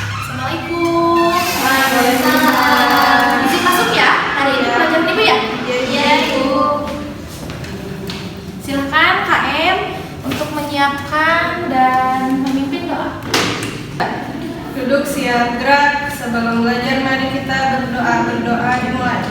Assalamualaikum. Waalaikumsalam. Izin masuk ya. Hari ini pelajaran Ibu ya? Iya, Ibu. Silakan KM untuk menyiapkan dan memimpin doa. Duduk siap gerak. Sebelum belajar mari kita berdoa dimulai.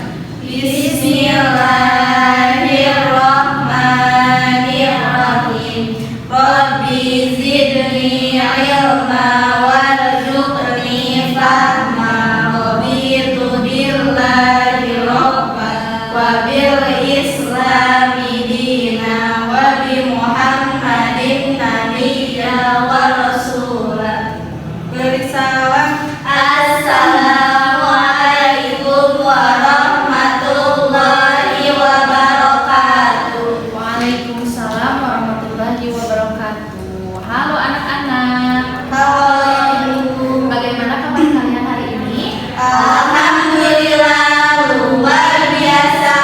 Bismillahirrahmanirrahim. Rabbi zidni ilma warzuqni fahma. Raditu billahi rabba wa bil islami dina wa bi Muhammadin nabiyya wa rasula. Beri salam. Assalamualaikum warahmatullahi wabarakatuh. Waalaikumsalam warahmatullahi wabarakatuh. Halo anak-anak. Halo Ibu. Bagaimana kabar kalian hari ini? Alhamdulillah luar biasa.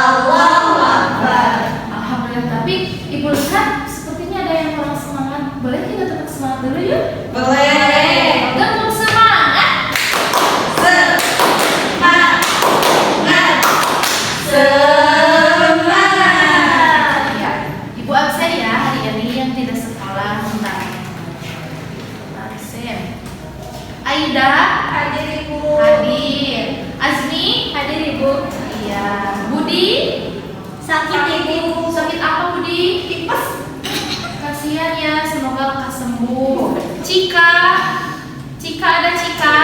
Allahu Akbar. Alhamdulillah. Tapi Ibu lihat sepertinya ada yang kurang semangat. Boleh kita tepuk semangat dulu yuk? Boleh. Tepuk semangat. Semangat. Ya, Ibu absen ya hari ini yang tidak sekolah. Bentar. Absen. Aida Hadir Ibu. hadir. Azmi Hadir Ibu. iya. Budi Sakit Ibu. sakit apa Budi? Tipes. Kasihan ya, semoga lekas sembuh. Cika ada Cika.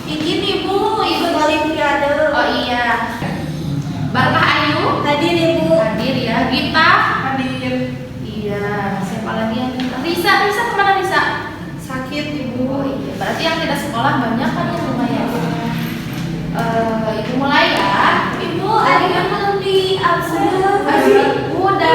Izin Ibu, ikut olimpiade. Oh iya. Barkah Ayu Hadir Ibu. hadir ya. Gita Hadir. iya. Siapa lagi yang Risa kemana Risa? Sakit Oh Ibu. iya. Berarti yang tidak sekolah banyak kan yang lumayan. Ibu mulai ya. Ibu, ada yang belum di absen. Udah.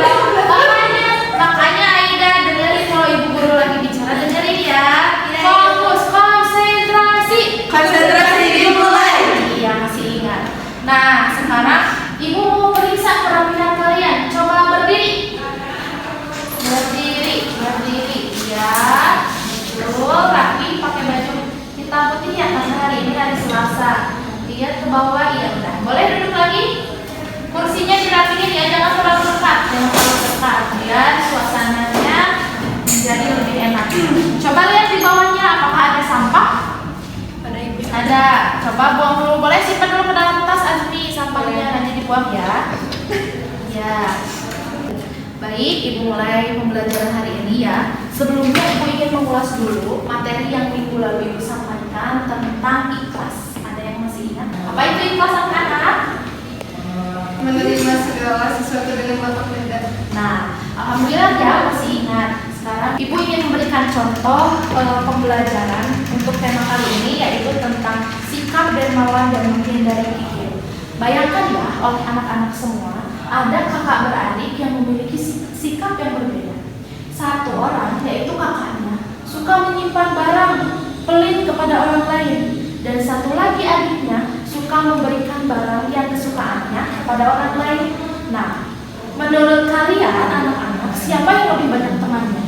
Makanya Aida dengerin kalau ibu guru lagi bicara, dengerin ya. Iya. Fokus, konsentrasi. Konsentrasi dimulai. Iya, masih ingat. Nah, sekarang ibu mau periksa kerampilan kalian. Coba berdiri. Berdiri. Ya. Betul, rapi, pakai baju hitam putih ya, karena hari ini hari Selasa. Lihat ke bawah, iya udah. Boleh duduk lagi? Kursinya dirapiin ya, jangan terlalu dekat. Biar suasananya menjadi lebih enak. Coba lihat di bawahnya, apakah ada sampah? Ada Ibu. Ada. Coba buang dulu. Boleh simpan dulu ke dalam tas Azmi sampahnya, nanti dibuang ya. Ya. Baik, Ibu mulai pembelajaran hari ini ya. Sebelumnya Ibu ingin mengulas dulu materi yang minggu lalu Ibu sampaikan tentang ikhlas. Ada yang masih ingat? Apa itu ikhlas anak-anak? Menerima segala sesuatu dengan lapang dada. Nah, alhamdulillah ya masih ingat. Sekarang Ibu ingin memberikan contoh pembelajaran untuk tema kali ini, yaitu tentang sikap dermawan dan menghindari kikir. Bayangkan ya, oleh anak-anak semua, ada kakak beradik yang memiliki sikap yang berbeda. Satu orang, yaitu kakaknya, suka menyimpan barang, pelit kepada orang lain. Dan satu lagi adiknya suka memberikan barang yang kesukaannya kepada orang lain. Nah, menurut kalian anak-anak, siapa yang lebih banyak temannya?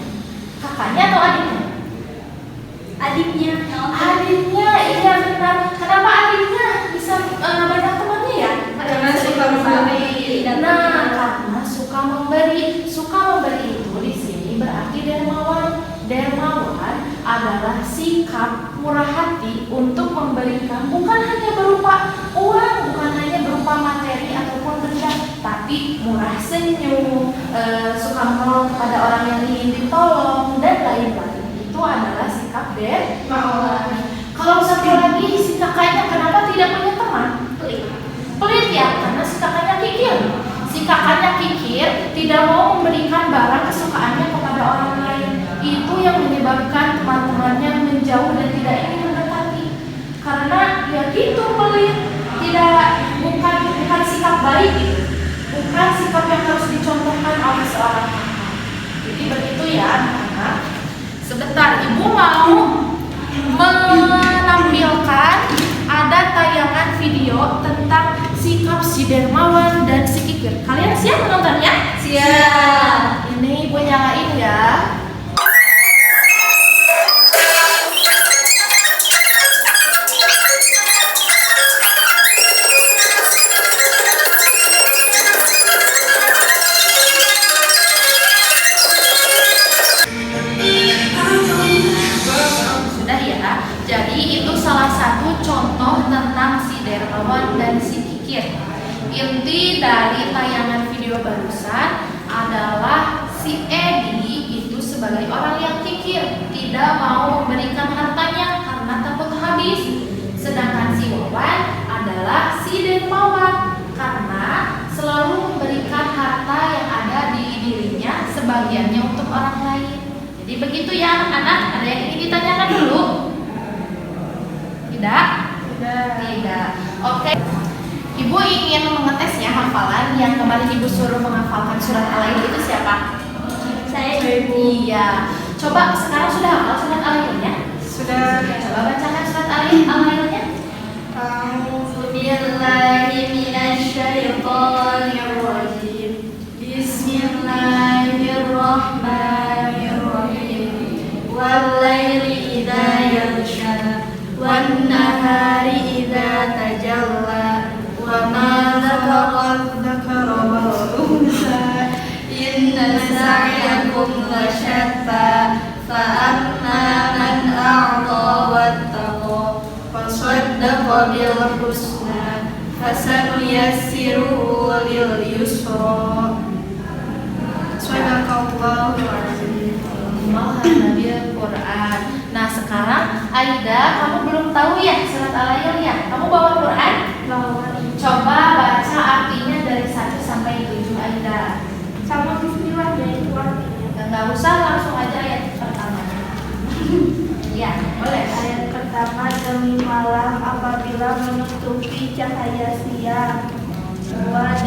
Kakaknya atau adiknya? Adiknya. Adiknya, iya benar. Kenapa adiknya bisa banyak temannya ya? Karena suka memberi. Nah, karena suka memberi. Suka memberi itu di sini berarti dermawan. Dermawan adalah sikap murah hati untuk memberikan, bukan hanya berupa uang, bukan hanya berupa materi ataupun benda, tapi murah senyum, suka menolong kepada orang yang ingin ditolong dan lain-lain. Itu adalah sikap dermawan. Kalau satu lagi si kakaknya kenapa tidak punya teman? Pelit ya, karena si kakaknya kikir. Si kakaknya kikir, tidak mau memberikan barang kesukaannya kepada orang lain. Itu yang menyebabkan teman-temannya menjauh dan tidak ingin mendekati. Karena ya gitu pelit, tidak yang harus dicontohkan oleh seorang kakak. Jadi begitu ya anak-anak. Sebentar, Ibu mau menampilkan ada tayangan video tentang sikap si dermawan dan si kikir. Kalian siap menontonnya? Siap. Ini Ibu nyalain ya. Sudah ya. Jadi itu salah satu contoh tentang si dermawan dan si kikir. Inti dari tayangan video barusan adalah si Edi itu sebagai orang yang kikir, tidak mau memberikan hartanya karena takut habis. Sedangkan si Wawan adalah si dermawan karena selalu memberikan harta yang ada di dirinya sebagiannya untuk orang lain. Jadi begitu ya anak-anak. Ada yang ingin ditanyakan dulu? Tidak? Tidak. Oke. Ibu ingin mengetes ya hafalan yang kemarin Ibu suruh menghafalkan surat Al-Ain itu siapa? Saya Ibu. Iya. Coba sekarang sudah hafal surat Al-Ainnya? Sudah. Coba bacakan surat Al-Ainnya. A'udzu billahi minasyaitonir rajim. Bismillahirrahmanirrahim. Wal-laili idza yaghsha wan nahari idza tajalla wa ma dzakara wal unsa inna sa'yakum lasyatta fa amma man a'ta wattaqa fasaddaqa bil husna fasanuyassiruhu lil yusra. Sadaqallahul azim. Nabil Quran. Nah sekarang Aida, kamu belum tahu ya surat Al-Ain ya? Kamu bawa Quran? Bawa. Coba baca artinya dari 1 sampai 7 Aida. Sama bismillah dari artinya. Nggak usah, langsung aja ayat pertamanya. Ya, boleh. Ayat pertama, demi malam apabila menutupi cahaya siang. Dua,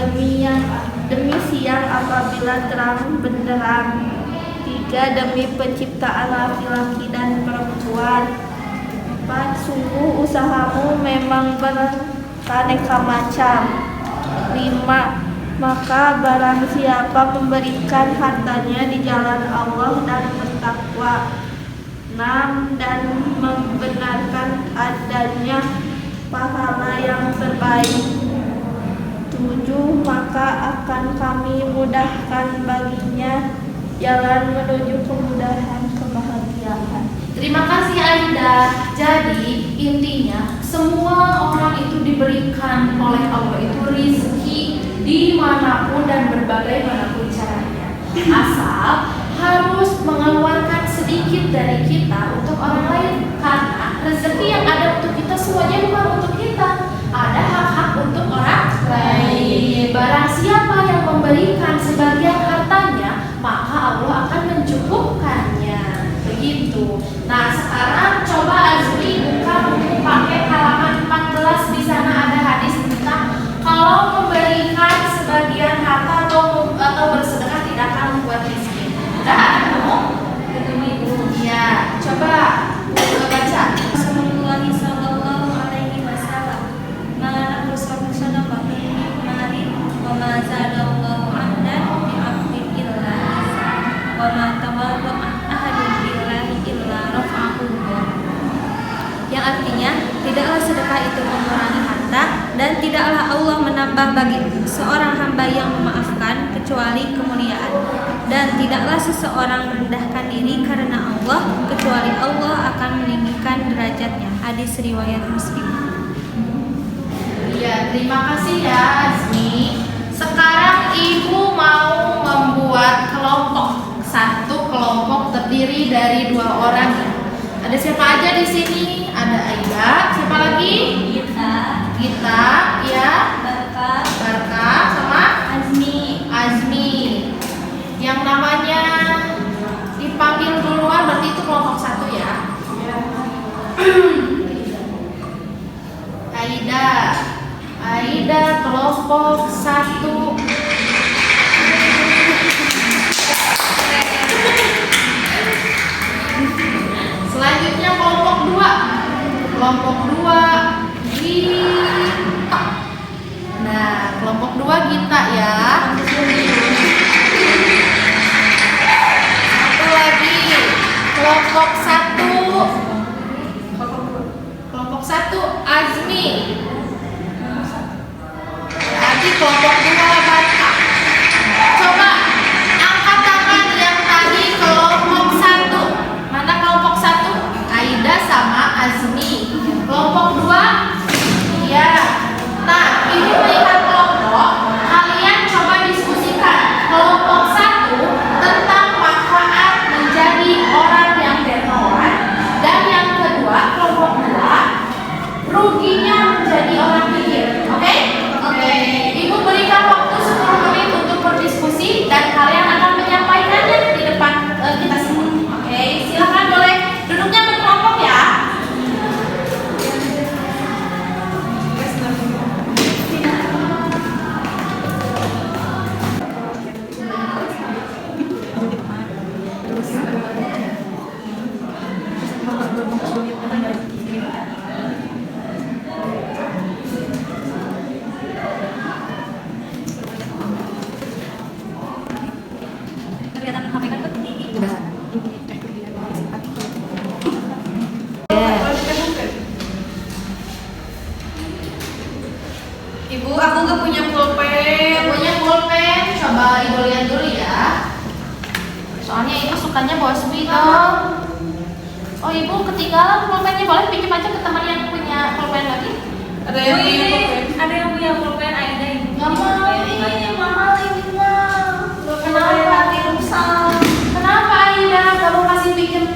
demi siang apabila terang benderang. Tiga, demi penciptaan laki-laki dan perempuan. Empat, sungguh usahamu memang beraneka macam. Lima, maka barang siapa memberikan hartanya di jalan Allah dan bertakwa. 6. Dan membenarkan adanya pahala yang terbaik. 7. Maka akan kami mudahkan baginya jalan menuju kemudahan kebahagiaan. Terima kasih Aida. Jadi intinya semua orang itu diberikan oleh Allah itu rezeki dimanapun dan berbagai manapun caranya. Asal harus mengeluarkan sedikit dari kita untuk orang lain, karena rezeki yang ada untuk kita semuanya bukan untuk kita, ada hak-hak untuk orang lain. Barang siapa yang memberikan sebagian hartanya, maka Allah akan mencukupkannya. Begitu. Nah sekarang coba Azmi buka buku pakai halaman 14. Di sana ada hadis tentang kalau memberikan sebagian harta atau bersedekah tidak akan membuat miskin. Udah ada kamu? Iya. Coba baca. Rasulullah sallallahu alaihi wasallam mana bersama sedekah mari wa ma zadallahu andan bi afdin illa wa ma tawaddu ahadun billahi illa rafa'ahu. Yang artinya tidaklah sedekah itu mengurangi harta dan tidaklah Allah menambah bagi seorang hamba yang memaafkan kecuali kemuliaan, dan tidaklah seseorang merendahkan diri karena Allah kecuali Allah akan meninggikan derajatnya. Hadis riwayat Muslim. Iya, terima kasih ya Azmi. Sekarang Ibu mau membuat kelompok. Satu kelompok terdiri dari 2 orang. Ada siapa aja di sini? Ada Aida. Siapa lagi? Gita, ya. Barka sama Azmi. Yang namanya dipanggil duluan berarti itu kelompok 1 ya. Aida kelompok 1. Kelompok 2 Gita. Nah, kelompok 2 Gita ya. Satu lagi. Kelompok 1 Azmi. Berarti kelompok 2 Bata. Coba angkat tangan yang tadi kelompok 1. Mana kelompok 1? Aida sama Azmi. Kelompok 2? Iya. Nah, ini melihat kelompok, kalian coba diskusikan. Kelompok 1 tentang manfaat menjadi orang yang dermawan, dan yang kedua kelompok 2 ruginya menjadi orang kikir. Oke? Oke. Ibu berikan waktu 10 menit untuk berdiskusi dan kalian akan menyampaikannya di depan kita semua. Oke, silakan boleh duduknya berkelompok ya. Kelihatan HP kan tinggi. Ibu, aku gak punya pulpen. Punya pulpen, coba ibu lihat dulu ya. Soalnya ibu sukanya bawa speed dong. Oh, ibu ketinggalan pulpennya, boleh pinjam aja ke teman yang punya pulpen lagi. Ada yang punya pulpen? Ada yang punya pulpen Aida ini. Nggak mau, ini mahal ini mah. Kenapa? Kenapa Aida kamu kasih pinjam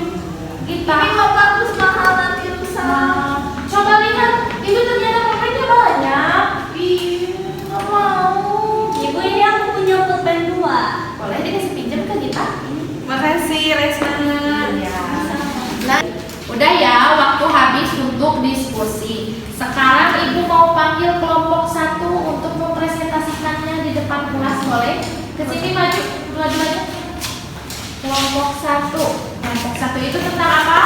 kita? Ini mau bagus, mahal nanti rusak. Coba lihat, itu ternyata pulpennya banyak. Ih, nggak mau. Ibu, ini aku punya pulpen 2. Boleh dikasih pinjam ke kita? Makasih, Resna. Iya. Nah, udah ya, waktu habis untuk diskusi. Sekarang ibu mau panggil kelompok 1 untuk mempresentasikannya di depan kelas, boleh? Kesini maju aja. Kelompok 1. Kelompok 1 itu tentang apa?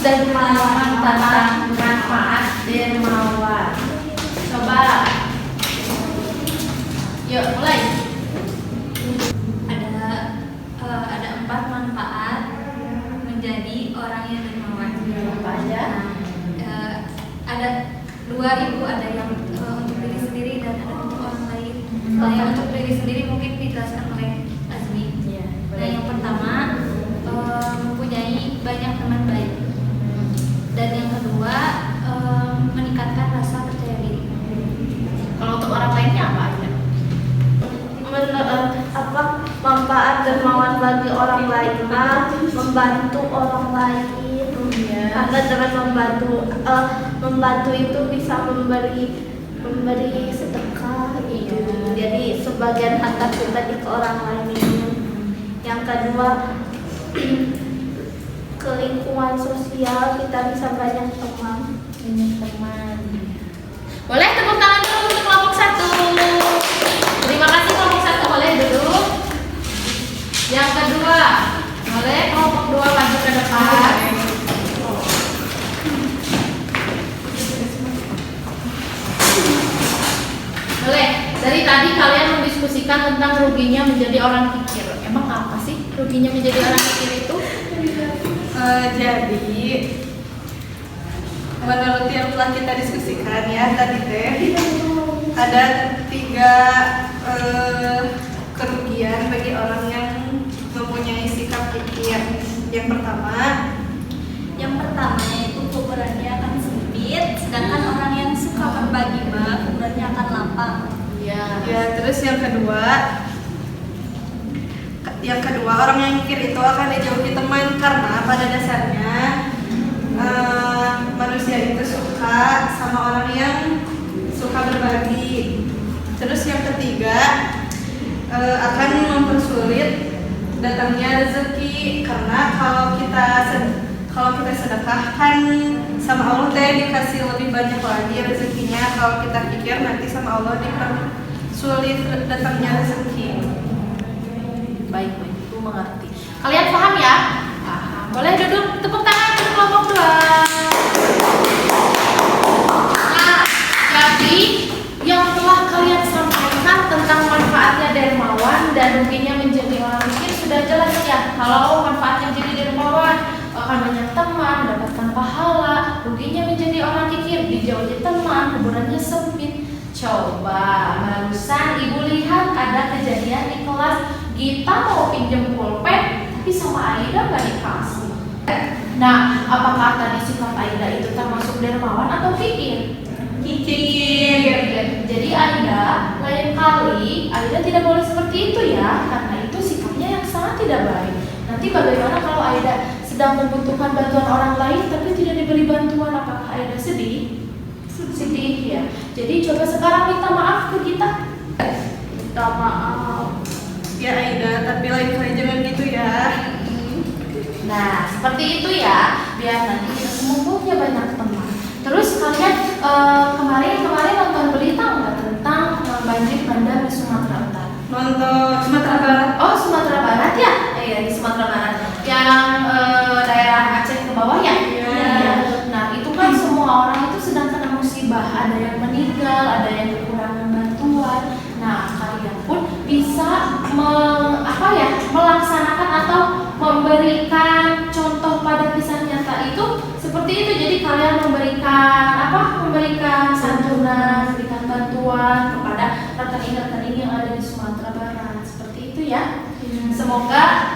Dermawan, tentang manfaat dermawan. Coba. Yuk, mulai. Ada 4 manfaat menjadi orang yang dermawan. Apa aja? Ada 2 ibu, ada yang untuk diri sendiri dan ada untuk orang lain. Kalau yang untuk diri sendiri mungkin dijelaskan oleh Azmi. Nah, yang pertama mempunyai banyak teman baik, dan yang kedua meningkatkan rasa percaya diri. Kalau untuk orang lainnya apa aja? Manfaat dermawan bagi orang lain, membantu orang lain. Karena dengan membantu itu bisa memberi sedekah itu. Jadi sebagian harta pribadi ke orang lain itu. Yang kedua, ke lingkungan sosial kita bisa banyak teman. Boleh tepuk tangan dulu untuk kelompok 1. Terima kasih kelompok 1, boleh duduk. Yang kedua, boleh kelompok 2 maju ke depan. Boleh. Dari tadi kalian mendiskusikan tentang ruginya menjadi orang kikir. Emang apa sih ruginya menjadi orang kikir itu? Jadi, menurut yang telah kita diskusikan ya tadi teh, ada 3 kerugian bagi orang yang mempunyai sikap kikir. Yang pertama yaitu kuburannya akan sempit, sedangkan orang yang suka berbagi mah kuburannya akan lapang. Iya. ya, terus yang kedua orang yang kikir itu akan dijauhi teman karena pada dasarnya manusia itu suka sama orang yang suka berbagi. Terus yang ketiga akan mempersulit datangnya rezeki, karena kalau kita sedekahkan sama Allah teh dikasih lebih banyak lagi rezekinya. Kalau kita pikir nanti sama Allah dipersulit datangnya rezeki. Baik, Ibu mengerti. Kalian paham ya? Paham. Boleh duduk, tepuk tangan untuk kelompok 2. Jadi yang telah kalian sampaikan tentang manfaatnya dermawan dan ruginya menjadi orang miskin sudah jelas ya. Kalau manfaatnya menjadi dermawan akan banyak teman, mendapatkan pahala, ruginya menjadi orang kikir, dijauhi teman, kuburannya sempit. Coba barusan ibu lihat ada kejadian di kelas, Gita mau pinjem pulpen tapi sama Aida nggak dikasih. Nah, apakah tadi sikap Aida itu termasuk dermawan atau kikir? Kikir. Jadi Aida, lain kali Aida tidak boleh seperti itu ya, karena itu sikapnya yang sangat tidak baik. Nanti bagaimana kalau Aida sedang membutuhkan bantuan orang lain tapi tidak diberi bantuan, apakah Aida sedih? Sedih ya. Jadi coba sekarang minta maaf ke kita. Minta maaf. Ya Aida, tapi lain kali jangan gitu ya. Nah, seperti itu ya, biar nanti kita semua punya banyak teman. Terus kalian kemarin nonton berita nggak tentang banjir bandang di Sumatera Utara? Nonton Sumatera Barat. Oh, Sumatera Barat ya? Iya, di Sumatera Barat. Yang daerah Aceh ke bawah ya? Iya. Nah, itu kan semua orang itu sedang kena musibah, ada yang meninggal, ada yang kekurangan bantuan. Nah, kalian pun bisa melaksanakan atau memberikan contoh pada kisah nyata itu seperti itu. Jadi kalian memberikan santunan, memberikan bantuan kepada rekening-rekening yang ada di Sumatera Barat. Seperti itu ya. Semoga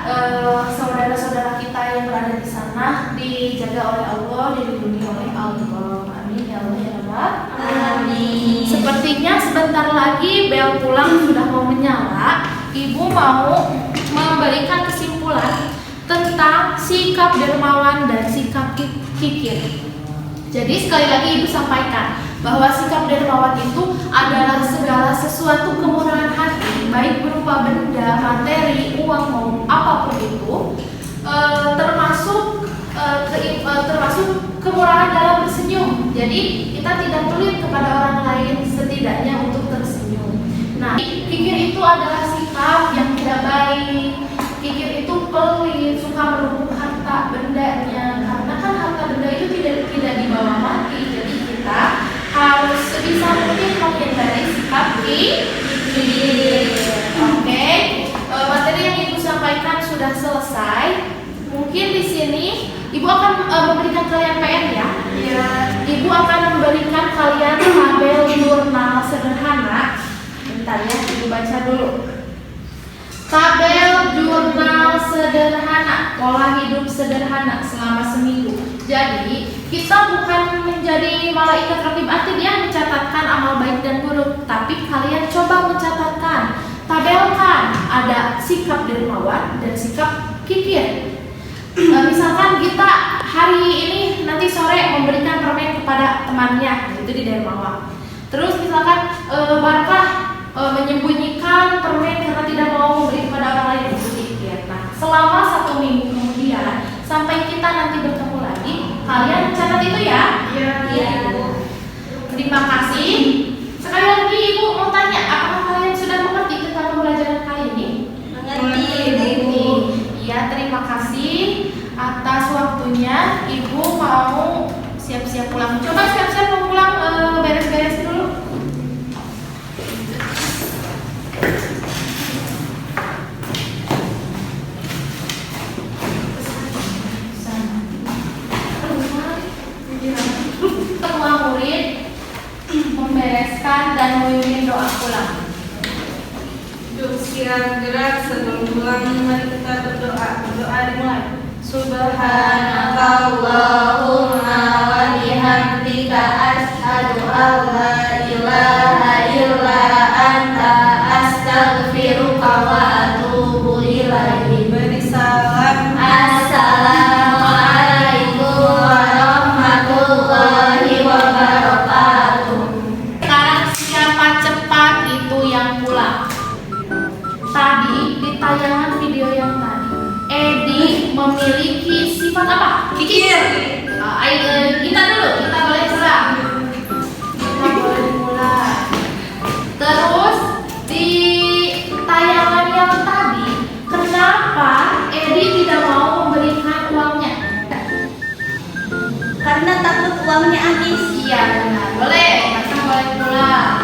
saudara-saudara kita yang berada di sana dijaga oleh Allah, dilindungi oleh Allah. Amin ya Allah ya Rabbal. Amin. Sepertinya sebentar lagi bel pulang sudah mau menyala. Ibu mau memberikan kesimpulan tentang sikap dermawan dan sikap kikir. Jadi sekali lagi ibu sampaikan bahwa sikap dermawan itu adalah segala sesuatu kemurahan hati, baik berupa benda, materi, uang maupun apapun itu, termasuk kemurahan dalam bersenyum. Jadi kita tidak pelit kepada orang lain, setidaknya untuk tersenyum. Nah, kikir itu adalah sikap yang tidak baik. Kikir itu pelit, suka merebut harta bendanya, karena kan harta benda itu tidak dibawa mati. Jadi kita harus sebisa mungkin menghindari sikap kikir. Oke, materi yang ibu sampaikan sudah selesai. Mungkin di sini ibu akan memberikan kalian PR ya. Iya. Ibu akan memberikan kalian tabel jurnal sederhana. Bentar ya, ibu baca dulu. Tabel jurnal sederhana, pola hidup sederhana selama seminggu. Jadi kita bukan menjadi malaikat ratib atid yang mencatatkan amal baik dan buruk, tapi kalian coba mencatatkan, tabelkan ada sikap dermawan dan sikap kikir. Misalkan kita hari ini nanti sore memberikan permen kepada temannya, itu di dermawan. Terus misalkan Barakah menyembunyikan permen karena tidak mau memberi kepada orang lain, itu kikir. Nah, selama 1 minggu kemudian sampai kita nanti bertemu lagi, kalian catat itu ya. Iya. Terima kasih. Sekali lagi ibu mau tanya, apakah kalian sudah mengerti tentang pembelajaran kali ini? Mengerti. Iya, terima kasih atas waktunya. Ibu mau siap-siap pulang. Coba siap-siap mau pulang, beres-beres dulu. Semua murid membereskan dan memimpin doa pulang. Yuk siap gerak sebelum pulang, mari kita berdoa. Berdoa dimulai. Subhanakallahumma wa bihamdika asyhadu an la ilaha illa anta astaghfiruka wa atubu ilaik. Beri salam. Assalamualaikum warahmatullahi wabarakatuh. Sekarang siapa cepat itu yang pulang? Tadi di tayangan video yang tadi, Edi memiliki sifat apa? Kikir. Kita dulu, kita boleh pulang. Kita boleh mulai. Terus di tayangan yang tadi, kenapa Edi tidak mau memberikan uangnya? Karena takut uangnya habis. Iya benar, boleh. Masa boleh pulang. pula.